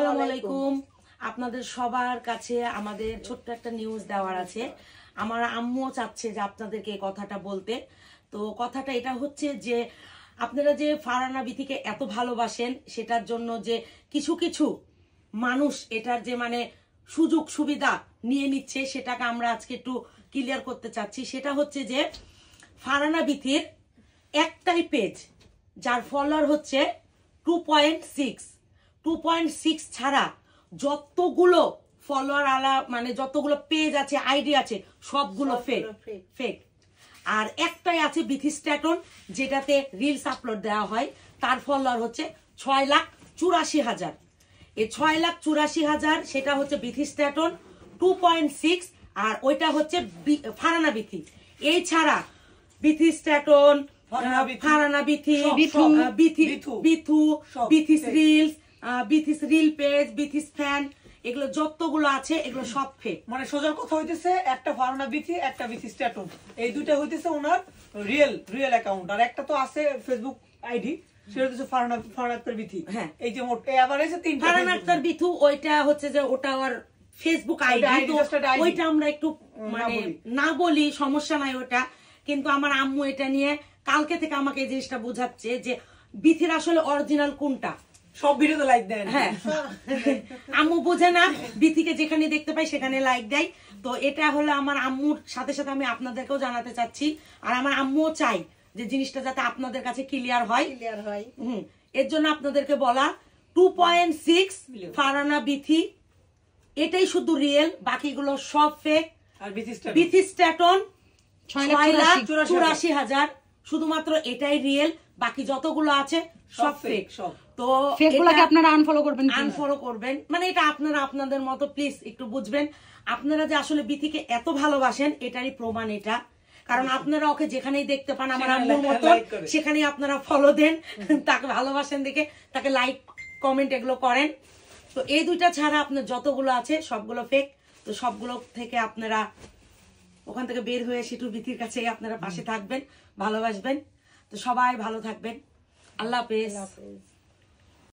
আসসালামু আলাইকুম। আপনাদের সবার কাছে আমাদের ছোট্ট একটা নিউজ দেওয়ার আছে। আমার আম্মুও চাচ্ছে যে আপনাদেরকে এই কথাটা বলতে। তো কথাটা এটা হচ্ছে যে আপনারা যে ফারহানা বিথিকে এত ভালোবাসেন, সেটার জন্য যে কিছু কিছু মানুষ এটার যে মানে সুযোগ সুবিধা নিয়ে নিচ্ছে, সেটাকে আমরা আজকে একটু ক্লিয়ার করতে চাচ্ছি। সেটা হচ্ছে যে ফারহানা বিথির একটাই পেজ, যার ফলোয়ার হচ্ছে 2.6 ছাড়া যতগুলো ফলোয়ার আলা মানে যতগুলো পেজ আছে, আইডি আছে, সবগুলো ফেক। আর একটাই আছে বিথি স্ট্যাটন, যেটাতে রিলস আপলোড দেওয়া হয়। তার ফলোয়ার হচ্ছে 6,84,000। এই 6,84,000 সেটা হচ্ছে বিথি স্ট্যাটন 2.6, আর ওইটা হচ্ছে ফারহানা বিথি। এই ছাড়া Bithi Staten, Farhana Bithi, Bithi's reels, Bithi's reel page, Bithi's fan, এগুলো যতগুলো আছে এগুলো সব ফেক। মানে সোজা কথা হইতেছে একটা ফারহানা বিথি, একটা বিথি স্ট্যাটন, এই দুইটা হইতেছে ওনার রিয়েল অ্যাকাউন্ট। আর একটা তো আছে ফেসবুক আইডি, সেটা হচ্ছে ফারহানা আক্তার বিথি। হ্যাঁ, এই যে মোট এভারেজে 3টা ফারহানা আক্তার বিথু, ওইটা হচ্ছে যে ওটা আর ফেসবুক আইডি, ওইটা আমরা একটু মানে না বলি, সমস্যা নাই ওটা। কিন্তু আমার আম্মু এটা নিয়ে কালকে থেকে আমাকে এই জিনিসটা বোঝাচ্ছে যে বিথির আসলে অরিজিনাল কোনটা। সব ভিডিওতে লাইক দেন। হ্যাঁ, আম্মু বোঝে না, বিথিকে যেখানে দেখতে পাই সেখানে লাইক দেয়। তো এটা হলো আমার আম্মুর সাথে সাথে আমি আপনাদেরকেও জানাতে চাচ্ছি। আর আমার আম্মুও চাই যে জিনিসটা যাতে আপনাদের কাছে ক্লিয়ার হয়। এর জন্য আপনাদেরকে বলা 2.6 ফারহানা বিথি, এটাই শুধু রিয়েল, বাকিগুলো সব ফেক। আর বিথি স্ট্যাটন 6,84,000, শুধুমাত্র এটাই রিয়েল, বাকি যতগুলো আছে সব ফেক। তো ফেকগুলোকে আপনারা আনফলো করবেন, মানে এটা আপনারা আপনাদের মতো প্লিজ একটু বুঝবেন। আপনারা যে আসলে বিথিকে এত ভালোবাসেন এটারই প্রমাণ এটা। কারণ আপনারা ওকে যেখানেই দেখতে পান আমার আম্মুর মতো, সেখানেই আপনারা ফলো দেন, তাকে ভালোবাসেন দেখে তাকে লাইক কমেন্ট এগুলো করেন। তো এই দুইটা ছাড়া আপনার যতগুলো আছে সবগুলো ফেক। তো সবগুলো থেকে আপনারা ওখান থেকে বের হয়ে সিটু বিথির কাছে আপনারা পাশে থাকবেন, ভালোবাসবেন। তো সবাই ভালো থাকবেন। আল্লাহ হাফেজ।